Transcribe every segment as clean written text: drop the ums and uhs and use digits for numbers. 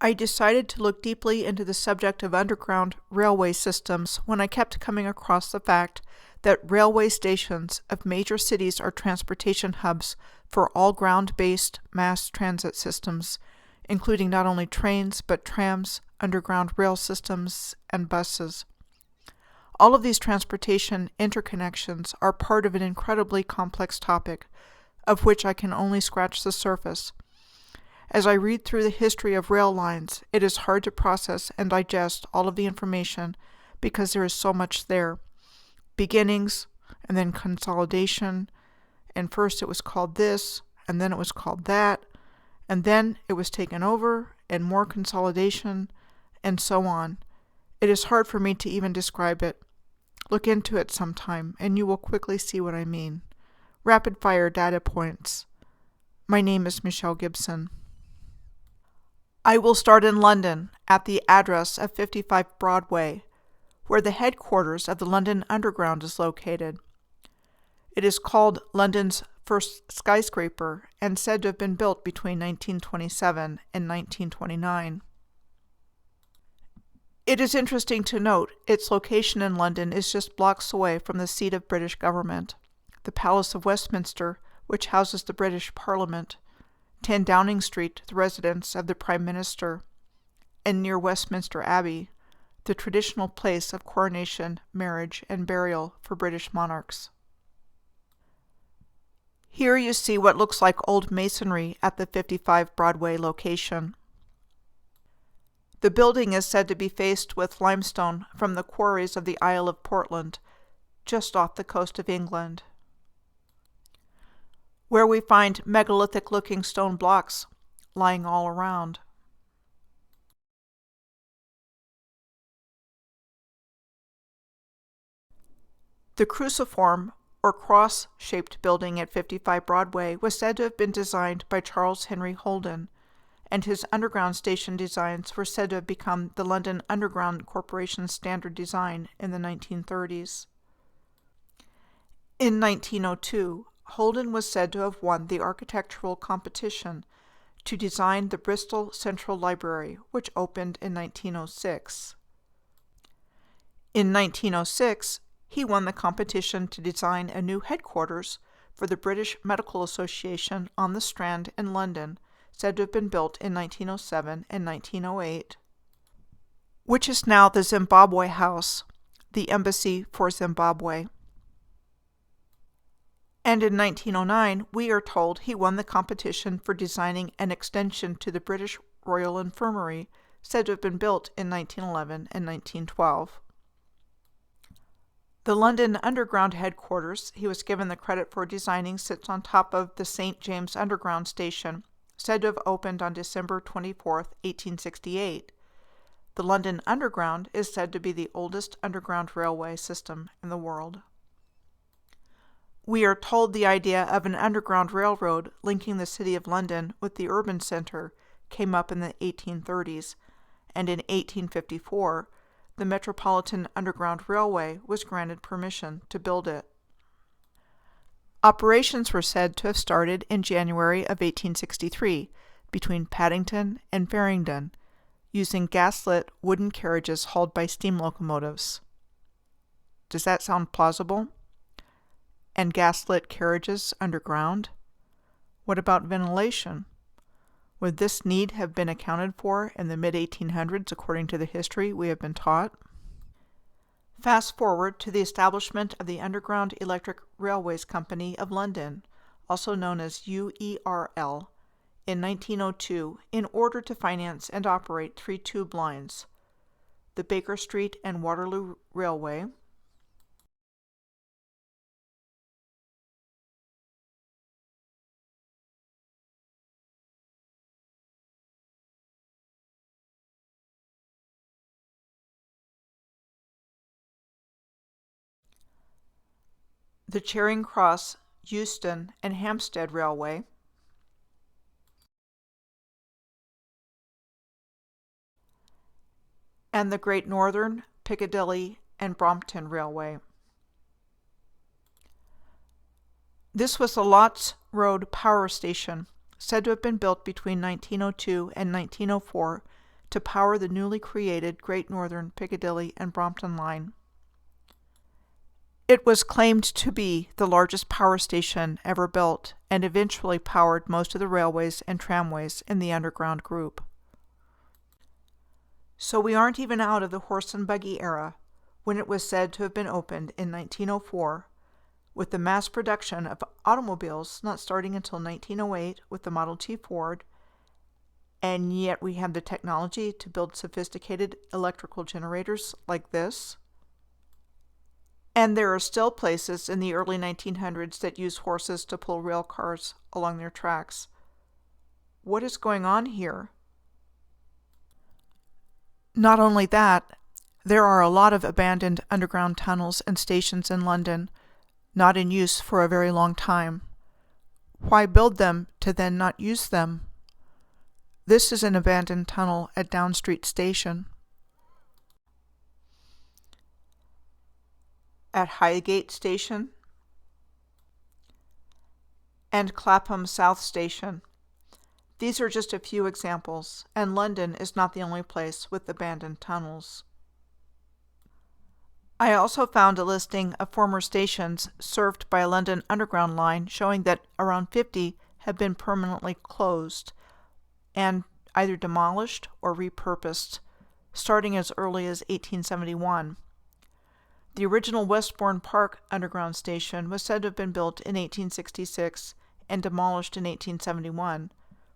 I decided to look deeply into the subject of underground railway systems when I kept coming across the fact that railway stations of major cities are transportation hubs for all ground-based mass transit systems, including not only trains but trams, underground rail systems, and buses. All of these transportation interconnections are part of an incredibly complex topic, of which I can only scratch the surface. As I read through the history of rail lines, it is hard to process and digest all of the information because there is so much there. Beginnings, and then consolidation, and first it was called this, and then it was called that, and then it was taken over, and more consolidation, and so on. It is hard for me to even describe it. Look into it sometime, and you will quickly see what I mean. Rapid fire data points. My name is Michelle Gibson. I will start in London, at the address of 55 Broadway, where the headquarters of the London Underground is located. It is called London's first skyscraper and said to have been built between 1927 and 1929. It is interesting to note its location in London is just blocks away from the seat of British government, the Palace of Westminster, which houses the British Parliament, 10 Downing Street, the residence of the Prime Minister, and near Westminster Abbey, the traditional place of coronation, marriage, and burial for British monarchs. Here you see what looks like old masonry at the 55 Broadway location. The building is said to be faced with limestone from the quarries of the Isle of Portland, just off the coast of England, where we find megalithic-looking stone blocks lying all around. The cruciform, or cross-shaped building at 55 Broadway was said to have been designed by Charles Henry Holden, and his underground station designs were said to have become the London Underground Corporation's standard design in the 1930s. In 1902, Holden was said to have won the architectural competition to design the Bristol Central Library, which opened in 1906. In 1906, he won the competition to design a new headquarters for the British Medical Association on the Strand in London, said to have been built in 1907 and 1908, which is now the Zimbabwe House, the Embassy for Zimbabwe. And in 1909, we are told he won the competition for designing an extension to the British Royal Infirmary, said to have been built in 1911 and 1912. The London Underground headquarters he was given the credit for designing sits on top of the St. James Underground Station, said to have opened on December 24, 1868. The London Underground is said to be the oldest underground railway system in the world. We are told the idea of an underground railroad linking the City of London with the urban centre came up in the 1830s, and in 1854, the Metropolitan Underground Railway was granted permission to build it. Operations were said to have started in January of 1863 between Paddington and Farringdon, using gas-lit wooden carriages hauled by steam locomotives. Does that sound plausible? And gas-lit carriages underground? What about ventilation? Would this need have been accounted for in the mid-1800s according to the history we have been taught? Fast forward to the establishment of the Underground Electric Railways Company of London, also known as UERL, in 1902 in order to finance and operate 3 tube lines, the Baker Street and Waterloo Railway, the Charing Cross, Euston, and Hampstead Railway, and the Great Northern, Piccadilly, and Brompton Railway. This was the Lots Road Power Station, said to have been built between 1902 and 1904 to power the newly created Great Northern, Piccadilly, and Brompton line. It was claimed to be the largest power station ever built and eventually powered most of the railways and tramways in the underground group. So we aren't even out of the horse and buggy era, when it was said to have been opened in 1904, with the mass production of automobiles not starting until 1908 with the Model T Ford, and yet we have the technology to build sophisticated electrical generators like this. And there are still places in the early 1900s that use horses to pull rail cars along their tracks. What is going on here? Not only that, there are a lot of abandoned underground tunnels and stations in London, not in use for a very long time. Why build them to then not use them? This is an abandoned tunnel at Down Street Station. At Highgate Station and Clapham South Station. These are just a few examples, and London is not the only place with abandoned tunnels. I also found a listing of former stations served by a London Underground line showing that around 50 have been permanently closed and either demolished or repurposed, starting as early as 1871. The original Westbourne Park Underground Station was said to have been built in 1866 and demolished in 1871,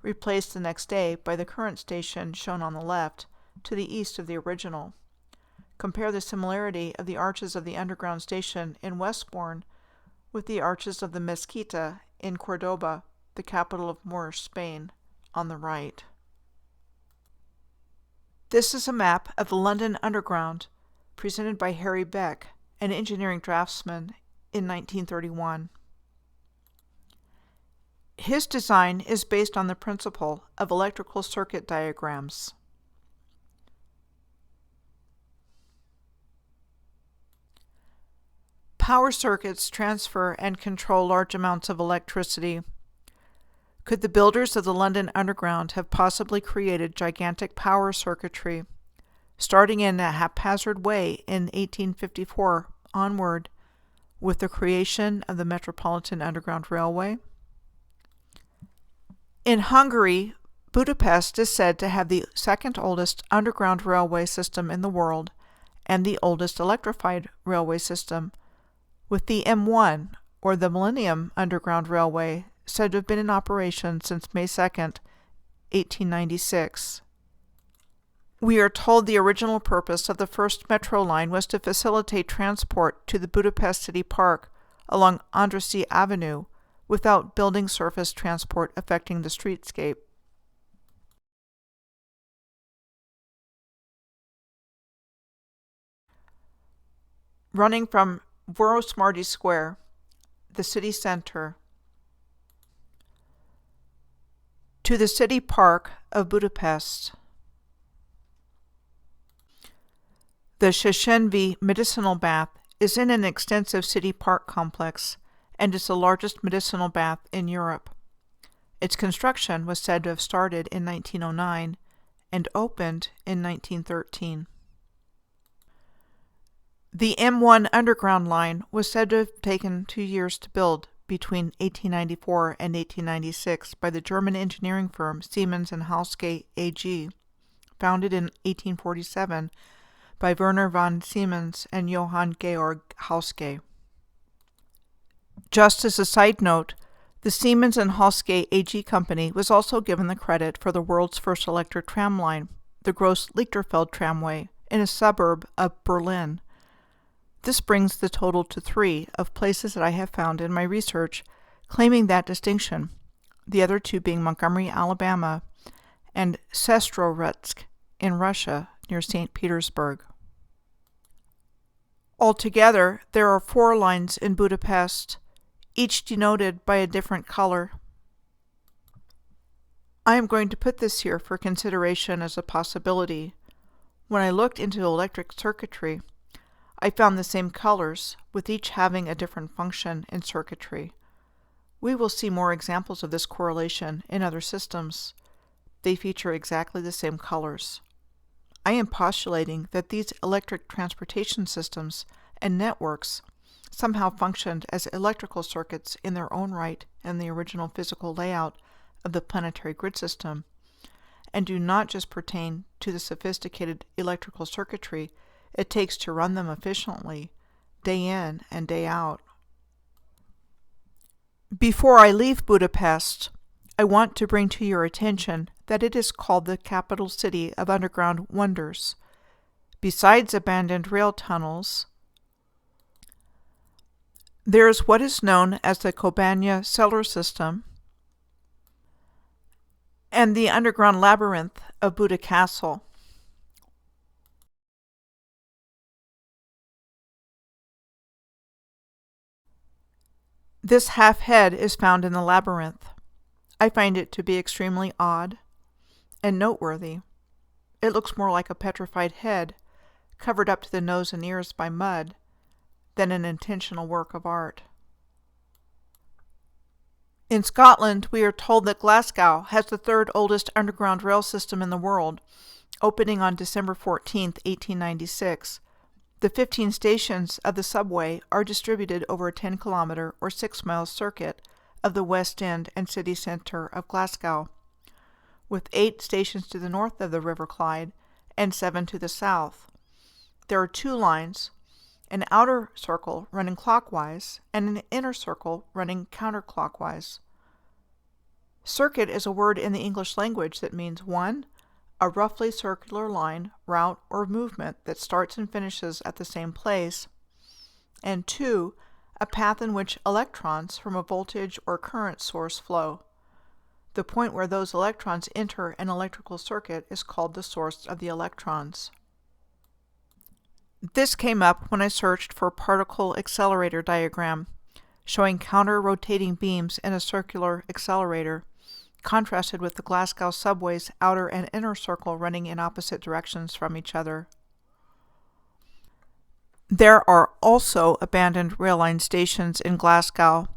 replaced the next day by the current station shown on the left, to the east of the original. Compare the similarity of the arches of the underground station in Westbourne with the arches of the Mezquita in Cordoba, the capital of Moorish Spain, on the right. This is a map of the London Underground, presented by Harry Beck, an engineering draftsman, in 1931. His design is based on the principle of electrical circuit diagrams. Power circuits transfer and control large amounts of electricity. Could the builders of the London Underground have possibly created gigantic power circuitry, starting in a haphazard way in 1854 onward, with the creation of the Metropolitan Underground Railway? In Hungary, Budapest is said to have the second oldest underground railway system in the world and the oldest electrified railway system, with the M1, or the Millennium Underground Railway, said to have been in operation since May 2nd, 1896. We are told the original purpose of the first metro line was to facilitate transport to the Budapest City Park along Andrássy Avenue without building surface transport affecting the streetscape. Running from Vörösmarty Square, the city center, to the city park of Budapest. The Széchenyi Medicinal Bath is in an extensive city park complex and is the largest medicinal bath in Europe. Its construction was said to have started in 1909 and opened in 1913. The M1 Underground line was said to have taken 2 years to build between 1894 and 1896 by the German engineering firm Siemens and Halske AG, founded in 1847 by Werner von Siemens and Johann Georg Halske. Just as a side note, the Siemens and Halske AG company was also given the credit for the world's first electric tram line, the Gross-Lichterfeld tramway, in a suburb of Berlin. This brings the total to 3 of places that I have found in my research claiming that distinction, the other 2 being Montgomery, Alabama, and Sestroretsk in Russia near St. Petersburg. Altogether, there are 4 lines in Budapest, each denoted by a different color. I am going to put this here for consideration as a possibility. When I looked into electric circuitry, I found the same colors, with each having a different function in circuitry. We will see more examples of this correlation in other systems. They feature exactly the same colors. I am postulating that these electric transportation systems and networks somehow functioned as electrical circuits in their own right in the original physical layout of the planetary grid system, and do not just pertain to the sophisticated electrical circuitry it takes to run them efficiently, day in and day out. Before I leave Budapest, I want to bring to your attention that it is called the capital city of underground wonders. Besides abandoned rail tunnels, there is what is known as the Cabana Cellar system and the underground labyrinth of Buda Castle. This half head is found in the labyrinth. I find it to be extremely odd and noteworthy. It looks more like a petrified head, covered up to the nose and ears by mud, than an intentional work of art. In Scotland, we are told that Glasgow has the third oldest underground rail system in the world, opening on December 14, 1896. The 15 stations of the subway are distributed over a 10-kilometer or 6-mile circuit of the West End and city centre of Glasgow, with 8 stations to the north of the River Clyde and 7 to the south. There are 2 lines, an outer circle running clockwise and an inner circle running counterclockwise. Circuit is a word in the English language that means 1. A roughly circular line, route, or movement that starts and finishes at the same place, and 2. A path in which electrons from a voltage or current source flow. The point where those electrons enter an electrical circuit is called the source of the electrons. This came up when I searched for a particle accelerator diagram showing counter-rotating beams in a circular accelerator, contrasted with the Glasgow subway's outer and inner circle running in opposite directions from each other. There are also abandoned rail line stations in Glasgow,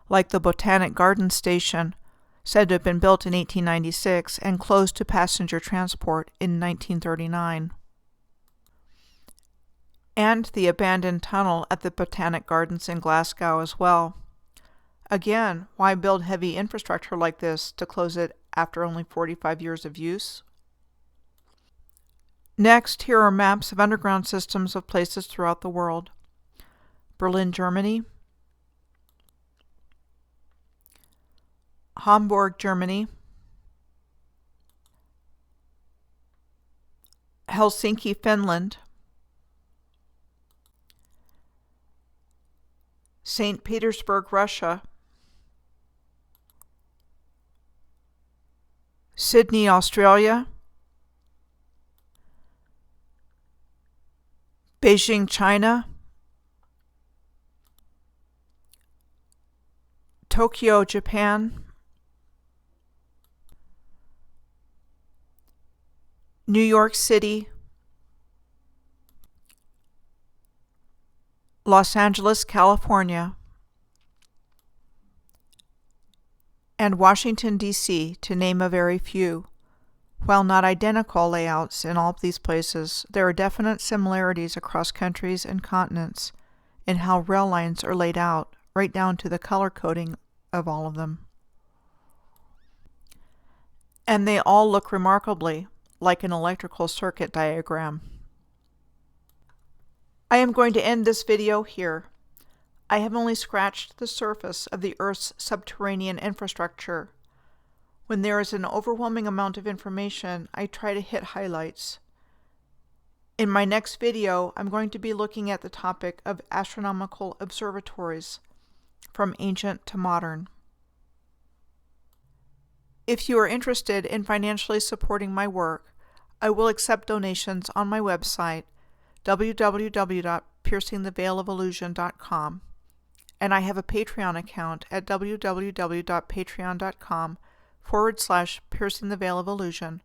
like the Botanic Gardens station, said to have been built in 1896 and closed to passenger transport in 1939. And the abandoned tunnel at the Botanic Gardens in Glasgow as well. Again, why build heavy infrastructure like this to close it after only 45 years of use? Next, here are maps of underground systems of places throughout the world. Berlin, Germany. Hamburg, Germany. Helsinki, Finland. St. Petersburg, Russia. Sydney, Australia. Beijing, China. Tokyo, Japan. New York City. Los Angeles, California. And Washington, D.C., to name a very few. While not identical layouts in all of these places, there are definite similarities across countries and continents in how rail lines are laid out, right down to the color coding of all of them. And they all look remarkably like an electrical circuit diagram. I am going to end this video here. I have only scratched the surface of the Earth's subterranean infrastructure. When there is an overwhelming amount of information, I try to hit highlights. In my next video, I'm going to be looking at the topic of astronomical observatories, from ancient to modern. If you are interested in financially supporting my work, I will accept donations on my website, www.piercingtheveilofillusion.com, and I have a Patreon account at www.patreon.com/piercingtheveilofillusion.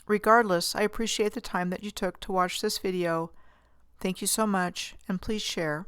Regardless, I appreciate the time that you took to watch this video. Thank you so much, and please share.